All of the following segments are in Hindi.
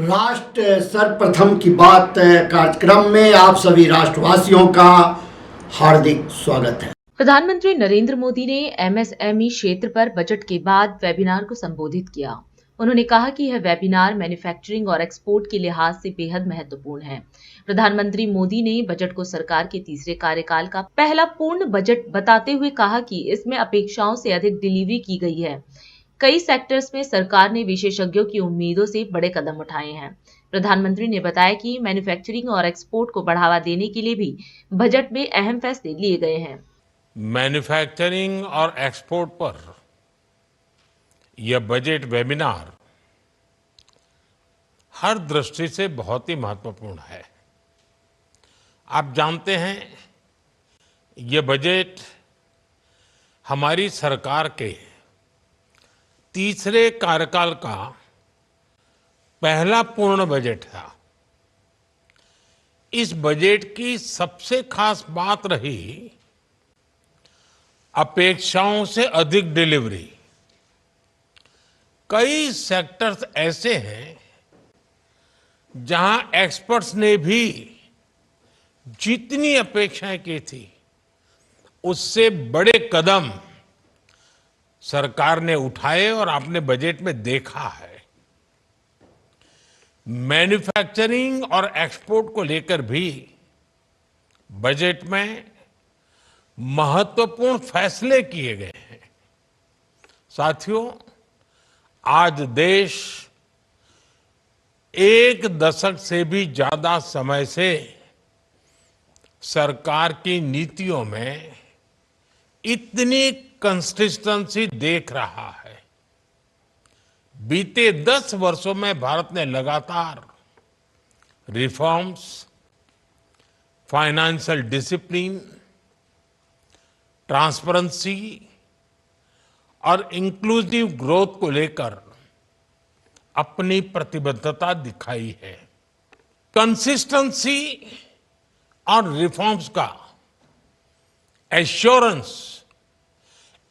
राष्ट्र सर्वप्रथम की बात कार्यक्रम में आप सभी राष्ट्रवासियों का हार्दिक स्वागत है। प्रधानमंत्री नरेंद्र मोदी ने एमएसएमई क्षेत्र पर बजट के बाद वेबिनार को संबोधित किया। उन्होंने कहा कि यह वेबिनार मैन्युफैक्चरिंग और एक्सपोर्ट के लिहाज से बेहद महत्वपूर्ण है। प्रधानमंत्री मोदी ने बजट को सरकार के तीसरे कार्यकाल का पहला पूर्ण बजट बताते हुए कहा कि इसमें अपेक्षाओं से अधिक डिलीवरी की गई है। कई सेक्टर्स में सरकार ने विशेषज्ञों की उम्मीदों से बड़े कदम उठाए हैं। प्रधानमंत्री ने बताया कि मैन्युफैक्चरिंग और एक्सपोर्ट को बढ़ावा देने के लिए भी बजट में अहम फैसले लिए गए हैं। मैन्युफैक्चरिंग और एक्सपोर्ट पर यह बजट वेबिनार हर दृष्टि से बहुत ही महत्वपूर्ण है। आप जानते हैं, यह बजट हमारी सरकार के तीसरे कार्यकाल का पहला पूर्ण बजट था। इस बजट की सबसे खास बात रही अपेक्षाओं से अधिक डिलीवरी। कई सेक्टर्स ऐसे हैं जहां एक्सपर्ट्स ने भी जितनी अपेक्षाएं की थी उससे बड़े कदम सरकार ने उठाए और आपने बजट में देखा है। मैन्युफैक्चरिंग और एक्सपोर्ट को लेकर भी बजट में महत्वपूर्ण फैसले किए गए हैं। साथियों, आज देश एक दशक से भी ज्यादा समय से सरकार की नीतियों में इतनी कंसिस्टेंसी देख रहा है। बीते 10 वर्षों में भारत ने लगातार रिफॉर्म्स, फाइनेंशियल डिसिप्लिन, ट्रांसपेरेंसी और इंक्लूसिव ग्रोथ को लेकर अपनी प्रतिबद्धता दिखाई है। कंसिस्टेंसी और रिफॉर्म्स का एश्योरेंस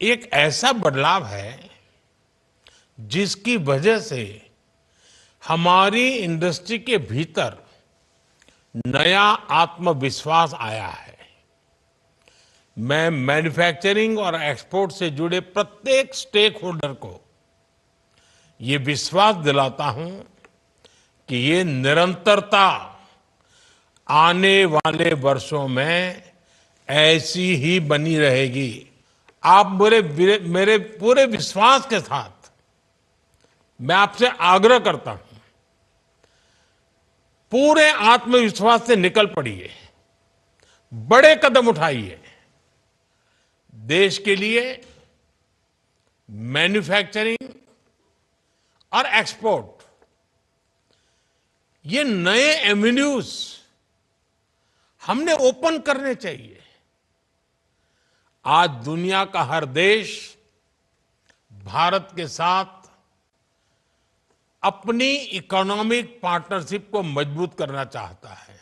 एक ऐसा बदलाव है जिसकी वजह से हमारी इंडस्ट्री के भीतर नया आत्मविश्वास आया है। मैं मैन्युफैक्चरिंग और एक्सपोर्ट से जुड़े प्रत्येक स्टेक होल्डर को ये विश्वास दिलाता हूं कि ये निरंतरता आने वाले वर्षों में ऐसी ही बनी रहेगी। आप मेरे पूरे विश्वास के साथ मैं आपसे आग्रह करता हूं, पूरे आत्मविश्वास से निकल पड़िए, बड़े कदम उठाइए। देश के लिए मैन्युफैक्चरिंग और एक्सपोर्ट ये नए एवेन्यूज हमने ओपन करने चाहिए। आज दुनिया का हर देश भारत के साथ अपनी इकोनॉमिक पार्टनरशिप को मजबूत करना चाहता है।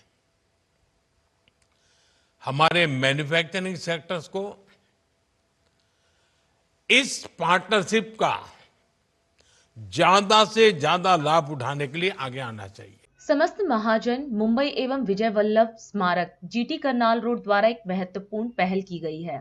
हमारे मैन्युफैक्चरिंग सेक्टर्स को इस पार्टनरशिप का ज्यादा से ज्यादा लाभ उठाने के लिए आगे आना चाहिए। समस्त महाजन मुंबई एवं विजय वल्लभ स्मारक जीटी करनाल रोड द्वारा एक महत्वपूर्ण पहल की गई है,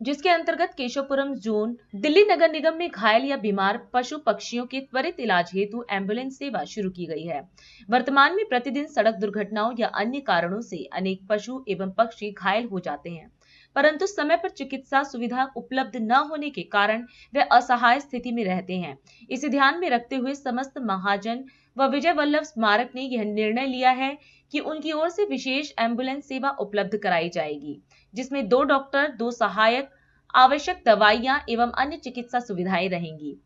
जिसके अंतर्गत केशवपुरम जोन दिल्ली नगर निगम में घायल या बीमार पशु पक्षियों के त्वरित इलाज हेतु एम्बुलेंस सेवा शुरू की गई है। वर्तमान में प्रतिदिन सड़क दुर्घटनाओं या अन्य कारणों से अनेक पशु एवं पक्षी घायल हो जाते हैं, परंतु समय पर चिकित्सा सुविधा उपलब्ध न होने के कारण वे असहाय स्थिति में रहते हैं। इसे ध्यान में रखते हुए समस्त महाजन व विजय वल्लभ स्मारक ने यह निर्णय लिया है कि उनकी ओर से विशेष एम्बुलेंस सेवा उपलब्ध कराई जाएगी, जिसमें 2 डॉक्टर, 2 सहायक, आवश्यक दवाइयां एवं अन्य चिकित्सा सुविधाएं रहेंगी।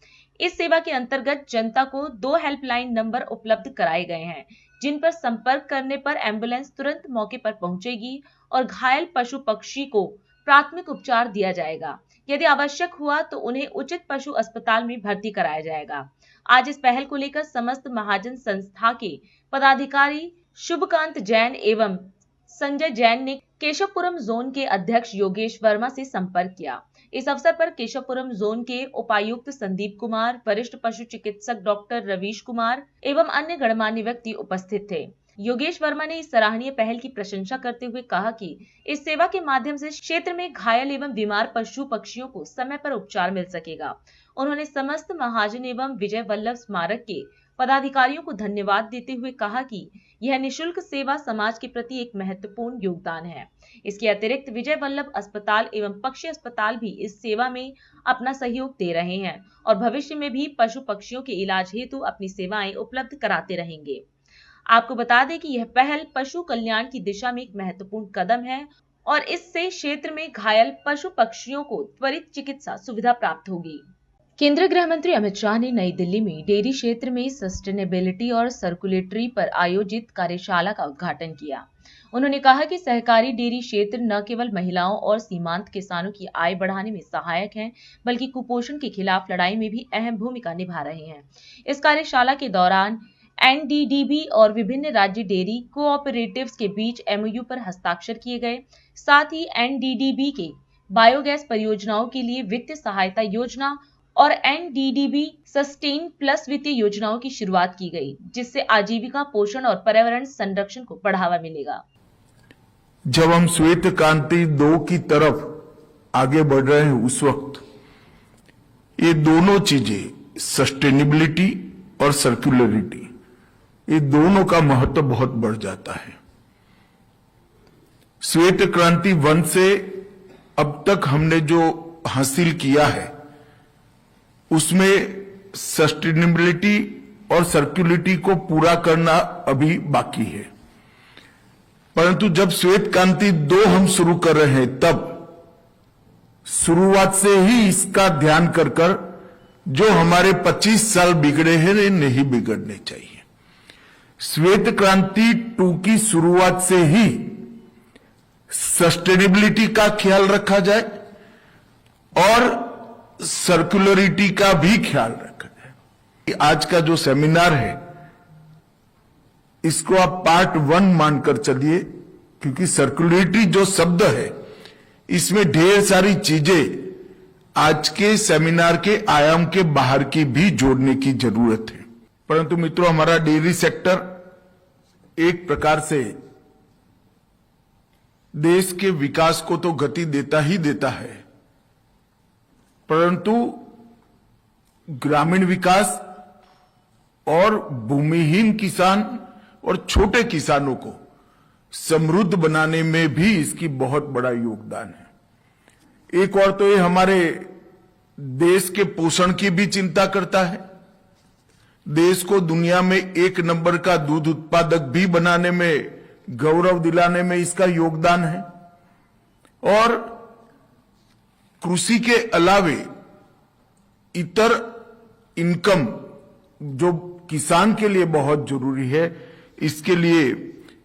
इस सेवा के अंतर्गत जनता को 2 हेल्पलाइन नंबर उपलब्ध कराए गए हैं, जिन पर संपर्क करने पर एम्बुलेंस तुरंत मौके पर पहुंचेगी और घायल पशु पक्षी को प्राथमिक उपचार दिया जाएगा। यदि आवश्यक हुआ तो उन्हें उचित पशु अस्पताल में भर्ती कराया जाएगा। आज इस पहल को लेकर समस्त महाजन संस्था के पदाधिकारी शुभकांत जैन एवं संजय जैन ने केशवपुरम जोन के अध्यक्ष योगेश वर्मा से संपर्क किया, इस अवसर पर केशवपुरम जोन के उपायुक्त संदीप कुमार, वरिष्ठ पशु चिकित्सक डॉक्टर रवीश कुमार एवं अन्य गणमान्य व्यक्ति उपस्थित थे। योगेश वर्मा ने इस सराहनीय पहल की प्रशंसा करते हुए कहा कि इस सेवा के माध्यम से क्षेत्र में घायल एवं बीमार पशु पक्षियों को समय पर उपचार मिल सकेगा। उन्होंने समस्त महाजन एवं विजय वल्लभ स्मारक के पदाधिकारियों को धन्यवाद देते हुए कहा कि यह निशुल्क सेवा समाज के प्रति एक महत्वपूर्ण योगदान है। इसके अतिरिक्त विजय वल्लभ अस्पताल एवं पक्षी अस्पताल भी इस सेवा में अपना सहयोग दे रहे हैं और भविष्य में भी पशु पक्षियों के इलाज हेतु अपनी सेवाएं उपलब्ध कराते रहेंगे। आपको बता दें कि यह पहल पशु कल्याण की दिशा में एक महत्वपूर्ण कदम है और इससे क्षेत्र में घायल पशु पक्षियों को त्वरित चिकित्सा सुविधा प्राप्त होगी। केंद्रीय गृह मंत्री अमित शाह ने नई दिल्ली में डेयरी क्षेत्र में सस्टेनेबिलिटी और सर्कुलेटरी पर आयोजित कार्यशाला का उद्घाटन किया। उन्होंने कहा कि सहकारी डेयरी क्षेत्र न केवल महिलाओं और सीमांत किसानों की आय बढ़ाने में सहायक है, बल्कि कुपोषण के खिलाफ लड़ाई में भी अहम भूमिका निभा रहे हैं। इस कार्यशाला के दौरान एनडीडीबी और विभिन्न राज्य डेयरी कोऑपरेटिव्स के बीच एमओयू पर हस्ताक्षर किए गए। साथ ही एनडीडीबी के बायोगैस परियोजनाओं के लिए वित्तीय सहायता योजना और एनडीडीबी सस्टेन प्लस वित्तीय योजनाओं की शुरुआत की गई, जिससे आजीविका, पोषण और पर्यावरण संरक्षण को बढ़ावा मिलेगा। जब हम श्वेत क्रांति 2 की तरफ आगे बढ़ रहे हैं, उस वक्त ये दोनों चीजें, सस्टेनेबिलिटी और सर्कुलरिटी, ये दोनों का महत्व बहुत बढ़ जाता है। श्वेत क्रांति 1 से अब तक हमने जो हासिल किया है, उसमें सस्टेनेबिलिटी और सर्कुलरिटी को पूरा करना अभी बाकी है। परंतु जब श्वेत क्रांति 2 हम शुरू कर रहे हैं, तब शुरुआत से ही इसका ध्यान कर जो हमारे 25 साल बिगड़े हैं, नहीं बिगड़ने चाहिए। श्वेत क्रांति 2 की शुरुआत से ही सस्टेनेबिलिटी का ख्याल रखा जाए और सर्कुलरिटी का भी ख्याल रखा जाए। आज का जो सेमिनार है, इसको आप पार्ट 1 मानकर चलिए, क्योंकि सर्कुलरिटी जो शब्द है, इसमें ढेर सारी चीजें आज के सेमिनार के आयाम के बाहर की भी जोड़ने की जरूरत है। परंतु मित्रों, हमारा डेयरी सेक्टर एक प्रकार से देश के विकास को तो गति देता ही देता है, परंतु ग्रामीण विकास और भूमिहीन किसान और छोटे किसानों को समृद्ध बनाने में भी इसकी बहुत बड़ा योगदान है। एक और तो ये हमारे देश के पोषण की भी चिंता करता है, देश को दुनिया में 1 नंबर का दूध उत्पादक भी बनाने में, गौरव दिलाने में इसका योगदान है। और कृषि के अलावे इतर इनकम जो किसान के लिए बहुत जरूरी है, इसके लिए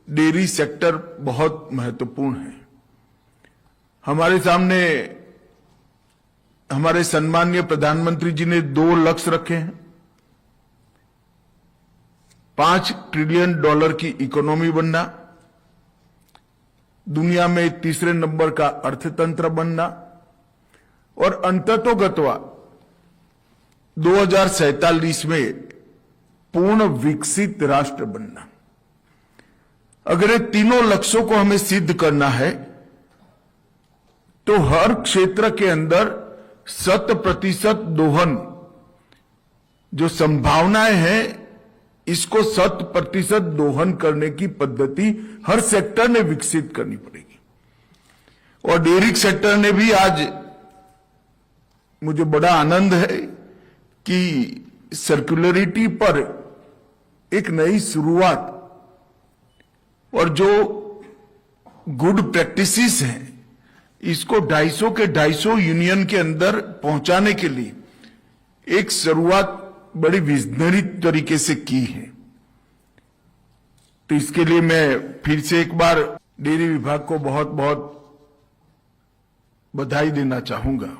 डेयरी सेक्टर बहुत महत्वपूर्ण है। हमारे सामने हमारे सम्माननीय प्रधानमंत्री जी ने 2 लक्ष्य रखे हैं। $5 ट्रिलियन की इकोनॉमी बनना, दुनिया में 3रे नंबर का अर्थतंत्र बनना और अंततोगत्वा 2047 में पूर्ण विकसित राष्ट्र बनना। अगर ये तीनों लक्ष्यों को हमें सिद्ध करना है, तो हर क्षेत्र के अंदर 100% दोहन जो संभावनाएं हैं, इसको 100% दोहन करने की पद्धति हर सेक्टर ने विकसित करनी पड़ेगी। और डेयरी सेक्टर ने भी आज, मुझे बड़ा आनंद है कि सर्कुलरिटी पर एक नई शुरुआत और जो गुड प्रैक्टिसेस हैं, इसको 250 के 250 यूनियन के अंदर पहुंचाने के लिए एक शुरुआत बड़ी विजनरी तरीके से की है। तो इसके लिए मैं फिर से एक बार डेयरी विभाग को बहुत बहुत बधाई देना चाहूंगा।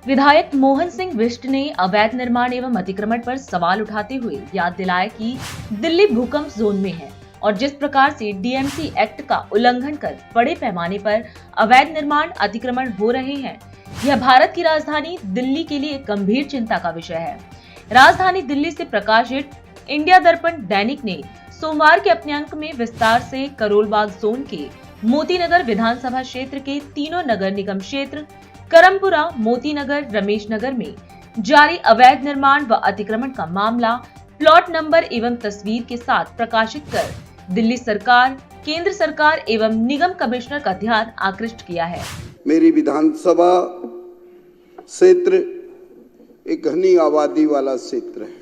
विधायक मोहन सिंह बिष्ट ने अवैध निर्माण एवं अतिक्रमण पर सवाल उठाते हुए याद दिलाया कि दिल्ली भूकंप जोन में है और जिस प्रकार से डीएमसी एक्ट का उल्लंघन कर बड़े पैमाने पर अवैध निर्माण अतिक्रमण हो रहे हैं, यह भारत की राजधानी दिल्ली के लिए एक गंभीर चिंता का विषय है। राजधानी दिल्ली से प्रकाशित इंडिया दर्पण दैनिक ने सोमवार के अपने अंक में विस्तार से करोलबाग जोन के मोतीनगर विधानसभा क्षेत्र के तीनों नगर निगम क्षेत्र करमपुरा, मोतीनगर, रमेश नगर में जारी अवैध निर्माण व अतिक्रमण का मामला प्लॉट नंबर एवं तस्वीर के साथ प्रकाशित कर दिल्ली सरकार, केंद्र सरकार एवं निगम कमिश्नर का ध्यान आकृष्ट किया है। मेरी विधानसभा क्षेत्र एक घनी आबादी वाला क्षेत्र है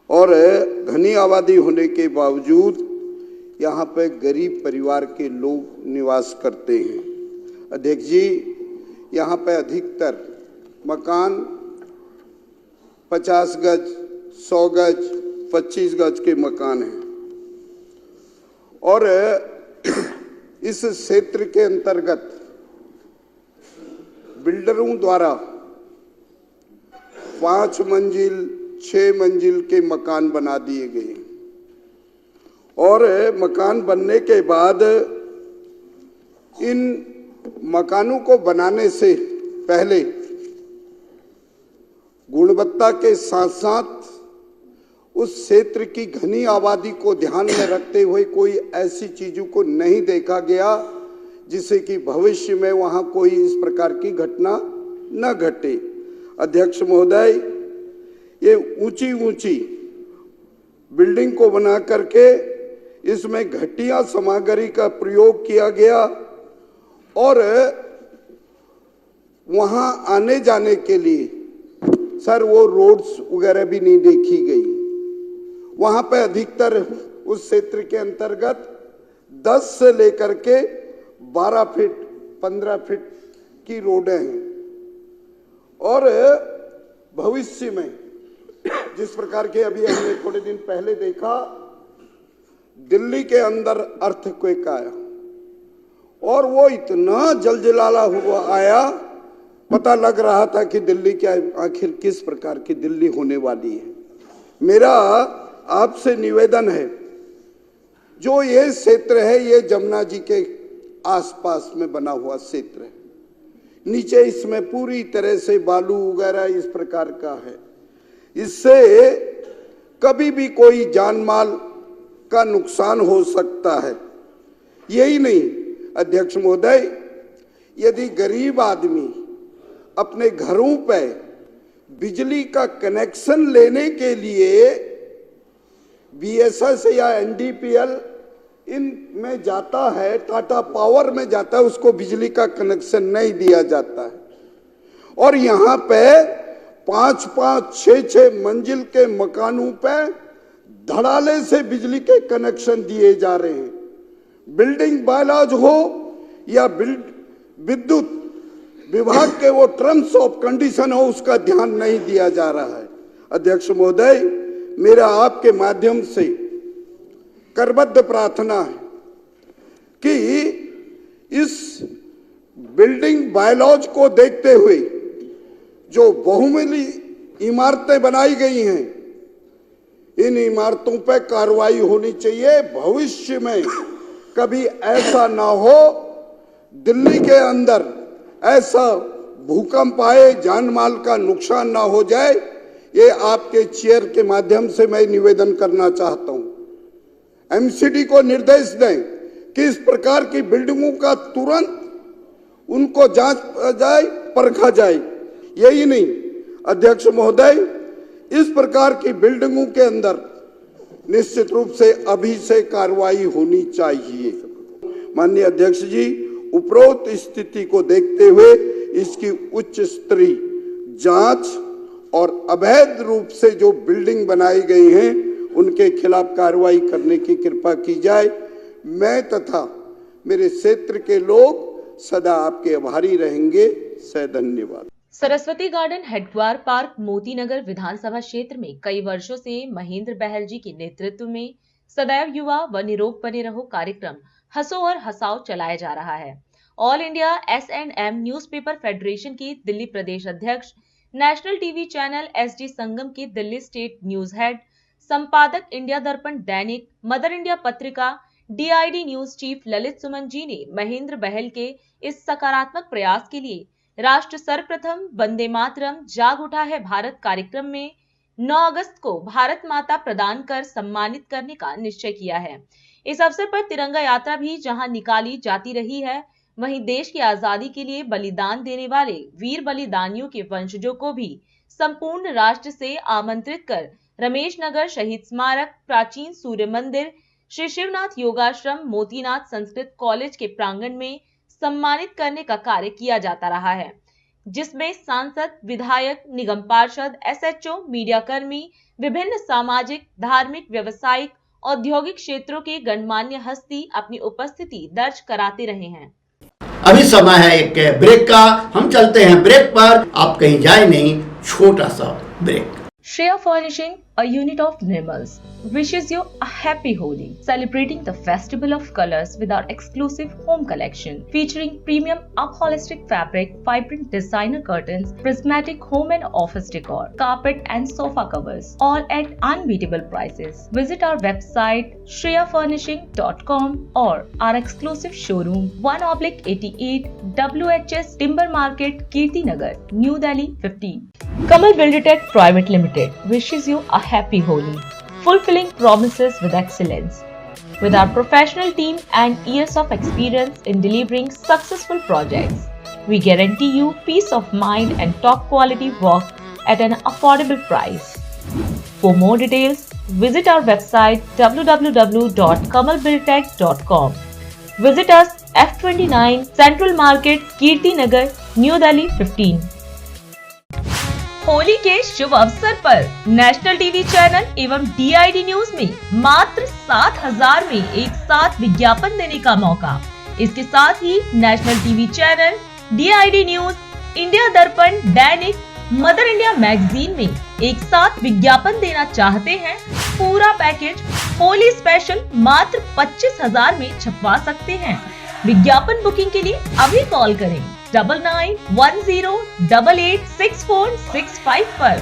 और घनी आबादी होने के बावजूद यहाँ पे गरीब परिवार के लोग निवास करते हैं। अध्यक्ष जी, यहाँ पे अधिकतर मकान 50 गज, 100 गज, 25 गज के मकान हैं और इस क्षेत्र के अंतर्गत बिल्डरों द्वारा 5 मंजिल, 6 मंजिल के मकान बना दिए गए और मकान बनने के बाद इन मकानों को बनाने से पहले गुणवत्ता के साथ साथ उस क्षेत्र की घनी आबादी को ध्यान में रखते हुए कोई ऐसी चीजों को नहीं देखा गया जिससे कि भविष्य में वहां कोई इस प्रकार की घटना न घटे। अध्यक्ष महोदय, ये ऊंची ऊंची बिल्डिंग को बना करके इसमें घटिया सामग्री का प्रयोग किया गया और वहां आने जाने के लिए सर वो रोड्स वगैरह भी नहीं देखी गई। वहां पे अधिकतर उस क्षेत्र के अंतर्गत 10 से लेकर के 12 फीट 15 फीट की रोडें हैं और भविष्य में जिस प्रकार के अभी हमने थोड़े दिन पहले देखा दिल्ली के अंदर अर्थक्वेक आया और वो इतना जलजलाला हुआ आया, पता लग रहा था कि दिल्ली क्या आखिर किस प्रकार की दिल्ली होने वाली है। मेरा आपसे निवेदन है, जो ये क्षेत्र है ये जमुना जी के आसपास में बना हुआ क्षेत्र है, नीचे इसमें पूरी तरह से बालू वगैरह इस प्रकार का है, इससे कभी भी कोई जान माल का नुकसान हो सकता है। यही नहीं अध्यक्ष महोदय, यदि गरीब आदमी अपने घरों पे बिजली का कनेक्शन लेने के लिए बीएसएस या एनडीपीएल इन में जाता है, टाटा पावर में जाता है, उसको बिजली का कनेक्शन नहीं दिया जाता है और यहाँ पे 5-5, 6-6 मंजिल के मकानों पे धड़ाले से बिजली के कनेक्शन दिए जा रहे हैं। बिल्डिंग बायलॉज हो या विद्युत विभाग के वो टर्म्स ऑफ कंडीशन हो, उसका ध्यान नहीं दिया जा रहा है। अध्यक्ष महोदय, मेरा आपके माध्यम से करबद्ध प्रार्थना है कि इस बिल्डिंग बायलॉज को देखते हुए जो बहुमंजिली इमारतें बनाई गई हैं, इन इमारतों पर कार्रवाई होनी चाहिए। भविष्य में कभी ऐसा ना हो दिल्ली के अंदर ऐसा भूकंप आए, जान माल का नुकसान ना हो जाए। ये आपके चेयर के माध्यम से मैं निवेदन करना चाहता हूं। एमसीडी को निर्देश दें कि इस प्रकार की बिल्डिंगों का तुरंत उनको जांच जाए, परखा जाए। यही नहीं अध्यक्ष महोदय, इस प्रकार की बिल्डिंगों के अंदर निश्चित रूप से अभी से कार्रवाई होनी चाहिए। माननीय अध्यक्ष जी, उपरोक्त स्थिति को देखते हुए इसकी उच्च स्तरीय जांच और अवैध रूप से जो बिल्डिंग बनाई गई हैं उनके खिलाफ कार्रवाई करने की कृपा की जाए। मैं तथा मेरे क्षेत्र के लोग सदा आपके आभारी रहेंगे। सह धन्यवाद। सरस्वती गार्डन हेडक्वार पार्क मोतीनगर विधानसभा क्षेत्र में कई वर्षों से महेंद्र बहल जी के नेतृत्व में सदैव युवा व निरोग बने रहो कार्यक्रम हंसो और हंसाओ चलाया जा रहा है। All India S&M newspaper federation के दिल्ली प्रदेश अध्यक्ष, नेशनल टीवी चैनल SD संगम के दिल्ली स्टेट न्यूज हेड, संपादक इंडिया दर्पण दैनिक, मदर इंडिया पत्रिका, DID news chief Lalit Suman ji ने महेंद्र बहल के इस सकारात्मक प्रयास के लिए राष्ट्र सर्वप्रथम वंदे मातरम जाग उठा है भारत कार्यक्रम में 9 अगस्त को भारत माता प्रदान कर सम्मानित करने का निश्चय किया है। इस अवसर पर तिरंगा यात्रा भी जहां निकाली जाती रही है, वहीं देश की आजादी के लिए बलिदान देने वाले वीर बलिदानियों के वंशजों को भी संपूर्ण राष्ट्र से आमंत्रित कर रमेश नगर शहीद स्मारक, प्राचीन सूर्य मंदिर, श्री शिवनाथ योगाश्रम, मोतीनाथ संस्कृत कॉलेज के प्रांगण में सम्मानित करने का कार्य किया जाता रहा है, जिसमें सांसद, विधायक, निगम पार्षद, SHO, मीडिया कर्मी, विभिन्न सामाजिक, धार्मिक, व्यावसायिक, औद्योगिक क्षेत्रों के गणमान्य हस्ती अपनी उपस्थिति दर्ज कराते रहे हैं। अभी समय है एक ब्रेक का, हम चलते हैं ब्रेक पर, आप कहीं जाए नहीं, छोटा सा break. Shreya Furnishing, a unit of Nirmals, wishes you a happy Holi, celebrating the festival of colors with our exclusive home collection featuring premium upholstered fabric, vibrant designer curtains, prismatic home and office decor, carpet and sofa covers, all at unbeatable prices. Visit our website shreyafurnishing.com or our exclusive showroom 1/88 WHS Timber Market, Kirti Nagar, New Delhi 15. Kamal Buildtech Private Limited wishes you a happy Holi, fulfilling promises with excellence. With our professional team and years of experience in delivering successful projects, we guarantee you peace of mind and top quality work at an affordable price. For more details, visit our website www.kamalbuildtech.com. Visit us F29 Central Market, Kirti Nagar, New Delhi 15. Holi के शुभ अवसर पर नेशनल टीवी चैनल एवं DID न्यूज में मात्र 7,000 में एक साथ विज्ञापन देने का मौका। इसके साथ ही national TV channel, DID news, India Darpan, दैनिक, मदर इंडिया मैगजीन में एक साथ विज्ञापन देना चाहते हैं? पूरा पैकेज होली स्पेशल मात्र 25,000 में छपवा सकते हैं। विज्ञापन बुकिंग के लिए अभी कॉल करें 9910886465 पर।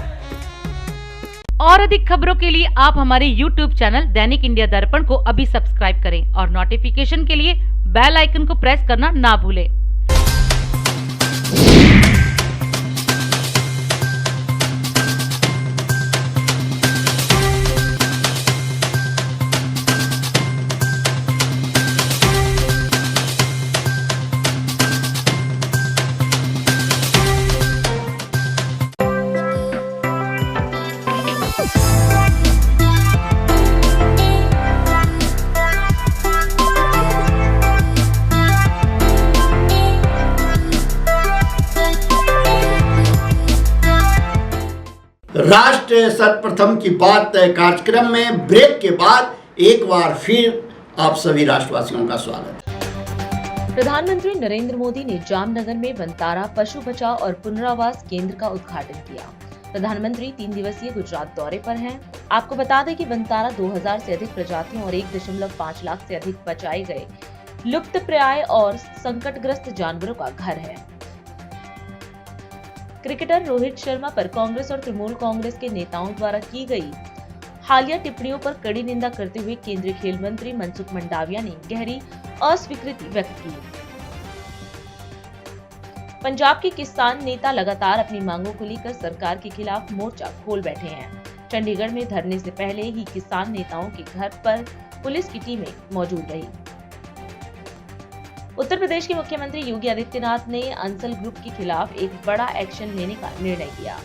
और अधिक खबरों के लिए आप हमारे YouTube चैनल दैनिक इंडिया दर्पण को अभी सब्सक्राइब करें और नोटिफिकेशन के लिए बेल आइकन को प्रेस करना ना भूलें। राष्ट्र सर्वप्रथम की बात कार्यक्रम में ब्रेक के बाद एक बार फिर आप सभी राष्ट्रवासियों का स्वागत है। प्रधानमंत्री नरेंद्र मोदी ने जामनगर में वनतारा पशु बचाव और पुनरावास केंद्र का उद्घाटन किया। प्रधानमंत्री 3 दिवसीय गुजरात दौरे पर हैं। आपको बता दें कि वनतारा 2000 से अधिक प्रजातियों और 1.5 लाख से अधिक बचाए गए लुप्तप्राय और संकटग्रस्त जानवरों का घर है। क्रिकेटर रोहित शर्मा पर कांग्रेस और तृणमूल कांग्रेस के नेताओं द्वारा की गई हालिया टिप्पणियों पर कड़ी निंदा करते हुए केंद्रीय खेल मंत्री मनसुख मंडाविया ने गहरी अस्वीकृति व्यक्त की। पंजाब के किसान नेता लगातार अपनी मांगों को लेकर सरकार के खिलाफ मोर्चा खोल बैठे हैं। चंडीगढ़ में धरने से पहले ही किसान नेताओं के घर पर पुलिस की टीमें मौजूद रही। उत्तर प्रदेश के मुख्यमंत्री योगी आदित्यनाथ ने अंसल ग्रुप के खिलाफ एक बड़ा एक्शन लेने का निर्णय किया।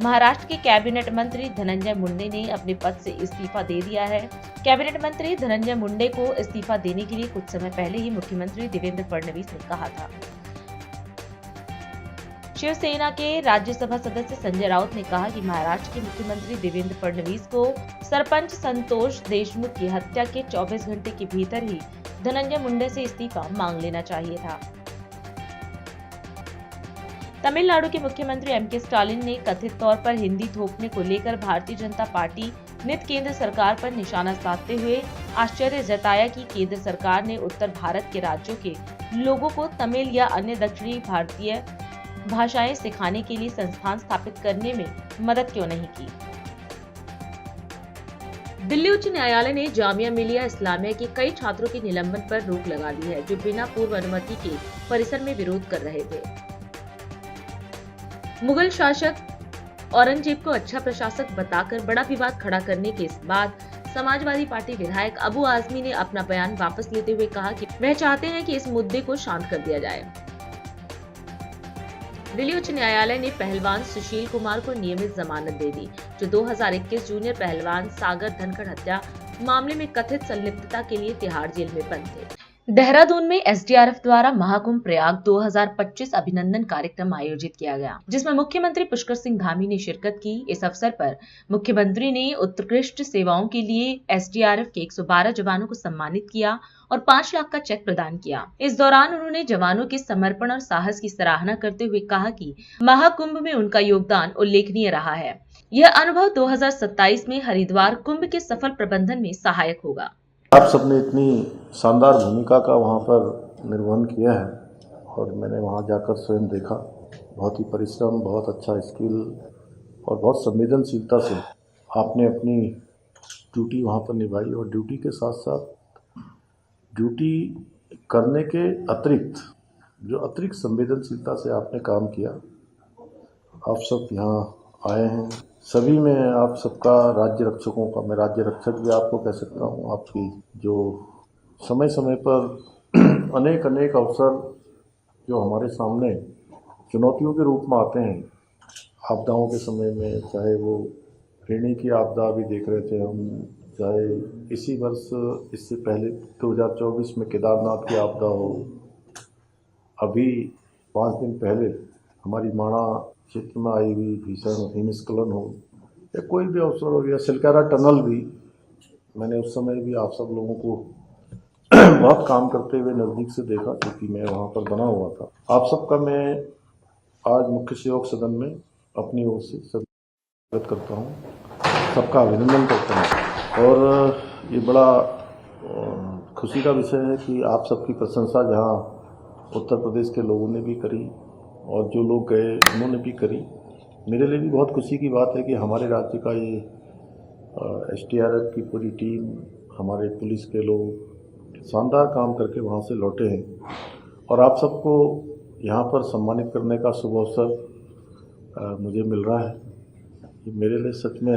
महाराष्ट्र के कैबिनेट मंत्री धनंजय मुंडे ने अपने पद से इस्तीफा दे दिया है। कैबिनेट मंत्री धनंजय मुंडे को इस्तीफा देने के लिए कुछ समय पहले ही मुख्यमंत्री देवेंद्र फडणवीस ने कहा था। शिवसेना के राज्यसभा सदस्य संजय राउत ने कहा कि महाराष्ट्र के मुख्यमंत्री देवेंद्र फडणवीस को सरपंच संतोष देशमुख की हत्या के 24 घंटे के भीतर ही धनंजय मुंडे से इस्तीफा मांग लेना चाहिए था। तमिलनाडु के मुख्यमंत्री M.K. स्टालिन ने कथित तौर पर हिंदी थोपने को लेकर भारतीय जनता पार्टी नित केंद्र सरकार पर निशाना साधते हुए आश्चर्य जताया कि केंद्र सरकार ने उत्तर भारत के राज्यों के लोगों को तमिल या अन्य दक्षिणी भारतीय भाषाएं सिखाने के लिए संस्थान स्थापित करने में मदद क्यों नहीं की। दिल्ली उच्च न्यायालय ने जामिया मिलिया इस्लामिया के कई छात्रों के निलंबन पर रोक लगा दी है, जो बिना पूर्व अनुमति के परिसर में विरोध कर रहे थे। मुगल शासक औरंगजेब को अच्छा प्रशासक बताकर बड़ा विवाद खड़ा करने के बाद समाजवादी पार्टी विधायक अबू आजमी ने अपना बयान वापस लेते हुए कहा कि वह चाहते हैं कि इस मुद्दे को शांत कर दिया जाए। दिल्ली उच्च न्यायालय ने पहलवान सुशील कुमार को नियमित जमानत दे दी, जो 2021 जूनियर पहलवान सागर धनखड़ हत्या मामले में कथित संलिप्तता के लिए तिहाड़ जेल में बंद थे। देहरादून में एसडीआरएफ द्वारा महाकुंभ प्रयाग 2025 अभिनंदन कार्यक्रम आयोजित किया गया, जिसमें मुख्यमंत्री पुष्कर सिंह धामी ने शिरकत की। इस अवसर पर मुख्यमंत्री ने उत्कृष्ट सेवाओं के लिए एसडीआरएफ के 112 जवानों को सम्मानित किया और 5 लाख का चेक प्रदान किया। इस दौरान उन्होंने जवानों के समर्पण और साहस की सराहना करते हुए कहा कि महाकुंभ में उनका योगदान उल्लेखनीय रहा है। यह अनुभव 2027 में हरिद्वार कुंभ के सफल प्रबंधन में सहायक होगा। आप सबने इतनी शानदार भूमिका का वहाँ पर निर्वहन किया है और मैंने वहाँ जाकर स्वयं देखा। बहुत ही परिश्रम, बहुत अच्छा स्किल और बहुत संवेदनशीलता से आपने अपनी ड्यूटी वहाँ पर निभाई और ड्यूटी के साथ साथ ड्यूटी करने के अतिरिक्त जो अतिरिक्त संवेदनशीलता से आपने काम किया। आप सब यहाँ आए हैं, सभी में आप सबका, राज्य रक्षकों का, मैं राज्य रक्षक भी आपको कह सकता हूँ, आपकी जो समय समय पर अनेक अनेक अवसर जो हमारे सामने चुनौतियों के रूप में आते हैं, आपदाओं के समय में, चाहे वो ऋणी की आपदा भी देख रहे थे हम, चाहे इसी वर्ष इससे पहले 2024 में केदारनाथ की आपदा हो, अभी 5 दिन पहले हमारी माणा क्षेत्र में आई हुई भीषण हिमस्खलन हो, या कोई भी अवसर हो, या सिलकारा टनल भी, मैंने उस समय भी आप सब लोगों को बहुत काम करते हुए नज़दीक से देखा, क्योंकि मैं वहाँ पर बना हुआ था। आप सबका मैं आज मुख्य सेवक सदन में अपनी ओर से स्वागत करता हूँ, सबका अभिनंदन करता हूँ। और ये बड़ा खुशी का विषय है कि आप सबकी प्रशंसा जहाँ उत्तर प्रदेश के लोगों ने भी करी और जो लोग गए उन्होंने भी करी। मेरे लिए भी बहुत खुशी की बात है कि हमारे राज्य का ये एसडीआरएफ की पूरी टीम, हमारे पुलिस के लोग शानदार काम करके वहाँ से लौटे हैं और आप सबको यहाँ पर सम्मानित करने का शुभ अवसर मुझे मिल रहा है। ये मेरे लिए सच में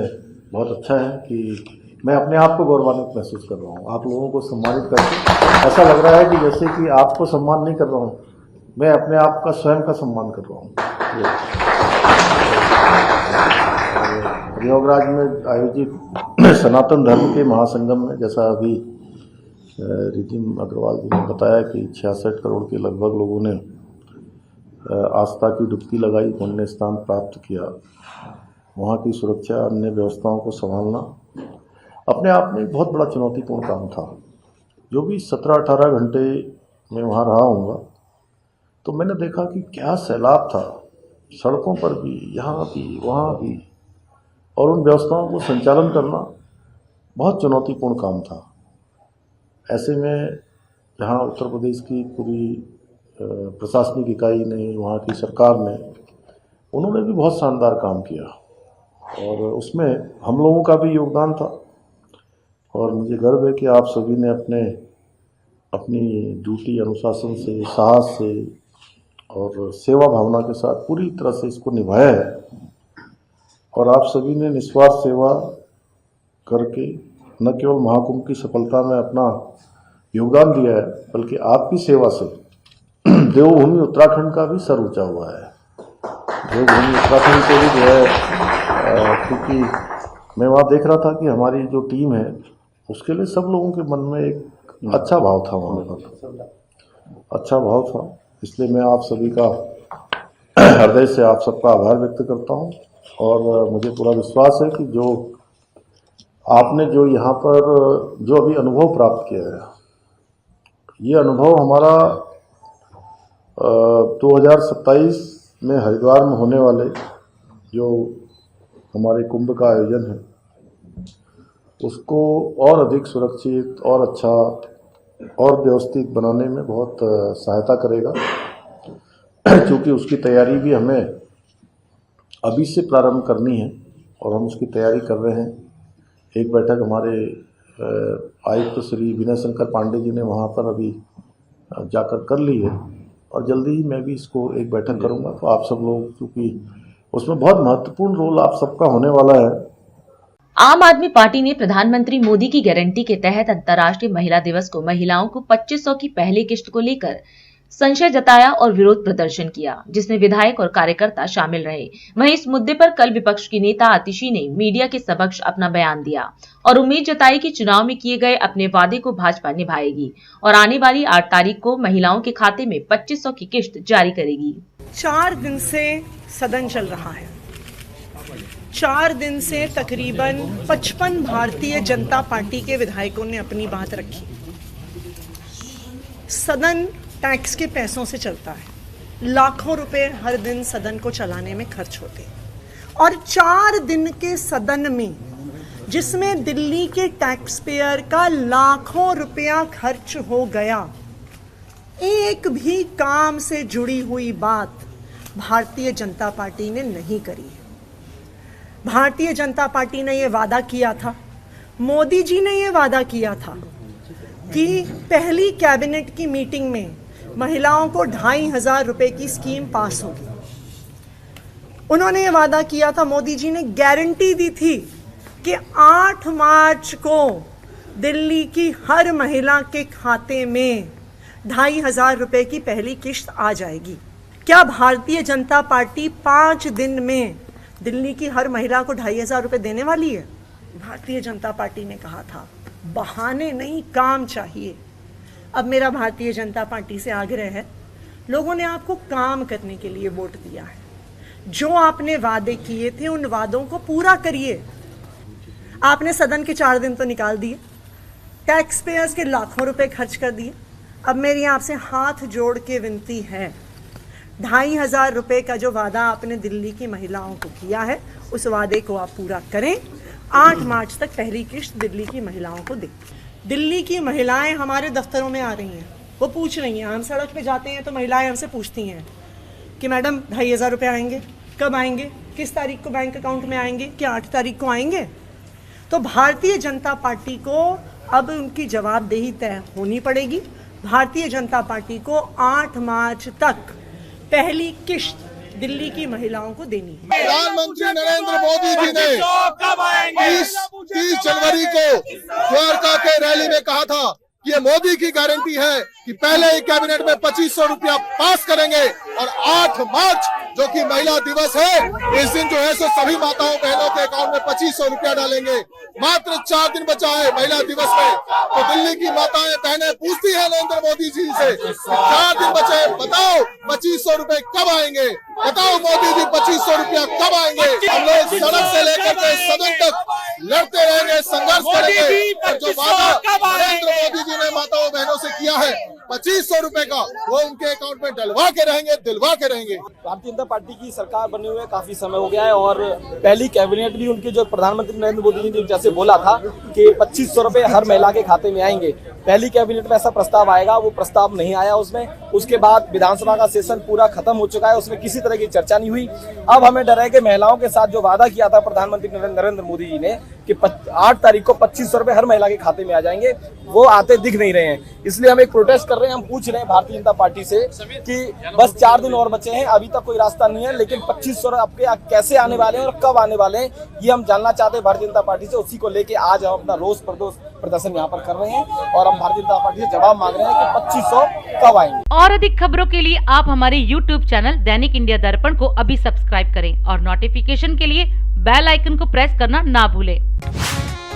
बहुत अच्छा है कि मैं अपने आप को गौरवान्वित महसूस कर रहा हूँ। आप लोगों को सम्मानित करके ऐसा लग रहा है कि जैसे कि आपको सम्मान नहीं कर रहा हूँ, मैं अपने आप का स्वयं का सम्मान कर रहा हूँ। प्रयागराज में आयोजित सनातन धर्म के महासंगम में, जैसा अभी रिजिम अग्रवाल जी ने बताया कि 66 करोड़ के लगभग लोगों ने आस्था की डुबकी लगाई, पुण्य स्थान प्राप्त किया। वहाँ की सुरक्षा, अन्य व्यवस्थाओं को संभालना अपने आप में बहुत बड़ा चुनौतीपूर्ण काम था। जो भी 17-18 घंटे मैं वहाँ रहा हूँगा तो मैंने देखा कि क्या सैलाब था, सड़कों पर भी, यहाँ भी, वहाँ भी, और उन व्यवस्थाओं को संचालन करना बहुत चुनौतीपूर्ण काम था। ऐसे में जहाँ उत्तर प्रदेश की पूरी प्रशासनिक इकाई ने, वहाँ की सरकार ने, उन्होंने भी बहुत शानदार काम किया और उसमें हम लोगों का भी योगदान था। और मुझे गर्व है कि आप सभी ने अपनी ड्यूटी अनुशासन से, साहस से और सेवा भावना के साथ पूरी तरह से इसको निभाया है और आप सभी ने निस्वार्थ सेवा करके न केवल महाकुंभ की सफलता में अपना योगदान दिया है, बल्कि आपकी सेवा से देवभूमि उत्तराखंड का भी सर ऊंचा हुआ है। देवभूमि उत्तराखंड को भी जो है, क्योंकि मैं वहाँ देख रहा था कि हमारी जो टीम है उसके लिए सब लोगों के मन में एक अच्छा भाव था, वहाँ पर अच्छा भाव था। इसलिए मैं आप सभी का हृदय से आप सबका आभार व्यक्त करता हूँ और मुझे पूरा विश्वास है कि जो आपने जो यहाँ पर जो अभी अनुभव प्राप्त किया है, ये अनुभव हमारा 2027 में हरिद्वार में होने वाले जो हमारे कुंभ का आयोजन है उसको और अधिक सुरक्षित और अच्छा और व्यवस्थित बनाने में बहुत सहायता करेगा, क्योंकि उसकी तैयारी भी हमें अभी से प्रारंभ करनी है और हम उसकी तैयारी कर रहे हैं। एक बैठक हमारे आयुक्त श्री विनय शंकर पांडे जी ने वहाँ पर अभी जाकर कर ली है और जल्दी ही मैं भी इसको एक बैठक करूँगा। तो आप सब लोग, क्योंकि उसमें बहुत महत्वपूर्ण रोल आप सबका होने वाला है। आम आदमी पार्टी ने प्रधानमंत्री मोदी की गारंटी के तहत अंतर्राष्ट्रीय महिला दिवस को महिलाओं को 2500 की पहली किश्त को लेकर संशय जताया और विरोध प्रदर्शन किया, जिसमें विधायक और कार्यकर्ता शामिल रहे। वहीं इस मुद्दे पर कल विपक्ष की नेता आतिशी ने मीडिया के समक्ष अपना बयान दिया और उम्मीद जताई कि चुनाव में किए गए अपने वादे को भाजपा निभाएगी और आने वाली 8 तारीख को महिलाओं के खाते में 2500 की किश्त जारी करेगी। 4 दिन से सदन चल रहा है। 4 दिन से तकरीबन 55 भारतीय जनता पार्टी के विधायकों ने अपनी बात रखी। सदन टैक्स के पैसों से चलता है, लाखों रुपए हर दिन सदन को चलाने में खर्च होते हैं और 4 दिन के सदन में, जिसमें दिल्ली के टैक्स पेयर का लाखों रुपया खर्च हो गया, एक भी काम से जुड़ी हुई बात भारतीय जनता पार्टी ने नहीं करी है। भारतीय जनता पार्टी ने यह वादा किया था, मोदी जी ने यह वादा किया था कि पहली कैबिनेट की मीटिंग में महिलाओं को 2500 रुपए की स्कीम पास होगी। उन्होंने ये वादा किया था, मोदी जी ने गारंटी दी थी कि 8 मार्च को दिल्ली की हर महिला के खाते में 2500 रुपए की पहली किश्त आ जाएगी। क्या भारतीय जनता पार्टी 5 दिन में दिल्ली की हर महिला को 2500 रुपए देने वाली है? भारतीय जनता पार्टी ने कहा था, बहाने नहीं, काम चाहिए। अब मेरा भारतीय जनता पार्टी से आग्रह है, लोगों ने आपको काम करने के लिए वोट दिया है। जो आपने वादे किए थे उन वादों को पूरा करिए। आपने सदन के 4 दिन तो निकाल दिए, टैक्स पेयर्स के लाखों रुपए खर्च कर दिए। अब मेरी आपसे हाथ जोड़ के विनती है, 2500 रुपए का जो वादा आपने दिल्ली की महिलाओं को किया है, उस वादे को आप पूरा करें। 8 मार्च तक पहली किश्त दिल्ली की महिलाओं को दें। दिल्ली की महिलाएं हमारे दफ्तरों में आ रही हैं, वो पूछ रही हैं, हम सड़क पे जाते हैं तो महिलाएं हमसे पूछती हैं कि मैडम 2500 रुपये आएंगे, कब आएंगे, किस तारीख को बैंक अकाउंट में आएंगे, क्या 8 तारीख को आएंगे? तो भारतीय जनता पार्टी को अब उनकी जवाबदेही तय होनी पड़ेगी। भारतीय जनता पार्टी को 8 मार्च तक पहली किश्त दिल्ली की महिलाओं को देनी है। प्रधानमंत्री नरेंद्र मोदी जी ने 30 जनवरी को द्वारका के रैली में कहा था कि ये मोदी की गारंटी है कि पहले ही कैबिनेट में 2500 रुपया पास करेंगे और 8 मार्च जो कि महिला दिवस है, इस दिन जो है सो सभी माताओं बहनों के अकाउंट में 2500 रुपया डालेंगे। मात्र 4 दिन बचा है महिला दिवस में, तो दिल्ली की माताएं बहनें पूछती है नरेंद्र मोदी जी से, 4 दिन बचे, बताओ 2500 रुपए कब आएंगे, बताओ मोदी जी 2500 रुपया कब आएंगे। हम लोग सड़क से लेकर के सदन तक लड़ते रहेंगे, संघर्ष करेंगे और जो वादा नरेंद्र मोदी जी ने माताओं बहनों से किया है 2500 रुपए का, वो उनके अकाउंट में डलवा के रहेंगे, दिलवा के रहेंगे। भारतीय जनता पार्टी की सरकार बने हुए काफी समय हो गया है और पहली कैबिनेट भी उनके जो प्रधानमंत्री नरेंद्र मोदी जी ने जैसे बोला था कि 2500 रुपए हर महिला के खाते में आएंगे, पहली कैबिनेट में ऐसा प्रस्ताव आएगा, वो प्रस्ताव नहीं आया उसमें। उसके बाद विधानसभा का सेशन पूरा खत्म हो चुका है, उसमें किसी तरह की चर्चा नहीं हुई। अब हमें डर है कि महिलाओं के साथ जो वादा किया था प्रधानमंत्री नरेंद्र मोदी जी ने कि 8 तारीख को 2500 रुपए हर महिला के खाते में आ जाएंगे, वो आते दिख नहीं रहे हैं। इसलिए हम एक प्रोटेस्ट कर रहे हैं, हम पूछ रहे हैं भारतीय जनता पार्टी से कि बस 4 दिन और बचे हैं, अभी तक कोई रास्ता नहीं है, लेकिन 2500 रुपए कैसे आने वाले हैं और कब आने वाले हैं, ये हम जानना चाहते हैं भारतीय जनता पार्टी से। उसी को लेके आज हम अपना रोष प्रदर्शन यहाँ पर कर रहे हैं और हम भारतीय जनता पार्टी से जवाब मांग रहे हैं कि 2500 कब आएंगे। और अधिक खबरों के लिए आप हमारे YouTube चैनल दैनिक इंडिया दर्पण को अभी सब्सक्राइब करें और नोटिफिकेशन के लिए बेल आइकन को प्रेस करना ना भूलें।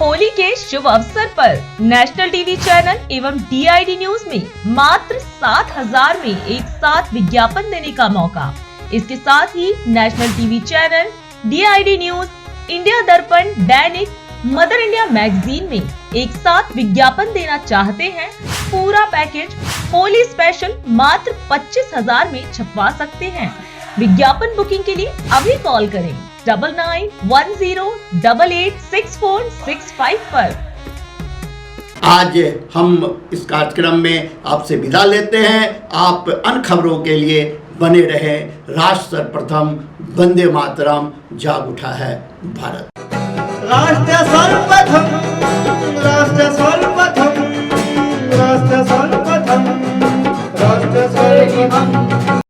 होली के शुभ अवसर पर नेशनल टीवी चैनल एवं DID न्यूज में मात्र 7000 में एक साथ विज्ञापन देने का मौका। इसके साथ ही national TV channel, DID news, India Darpan, दैनिक, मदर इंडिया मैगजीन में एक साथ विज्ञापन देना चाहते हैं? पूरा पैकेज होली स्पेशल मात्र 25,000 में छपवा सकते हैं। विज्ञापन बुकिंग के लिए अभी कॉल करें 9910886465 पर। आज हम इस कार्यक्रम में आपसे विदा लेते हैं। आप अन्य खबरों के लिए बने रहे। राष्ट्र सर्वप्रथम, वंदे मातरम, जाग उठा है भारत। राष्ट्र सर्वप्रथम, राष्ट्र सर्वप्रथम, राष्ट्र सर्वप्रथम, राष्ट्र सर्वप्रथम।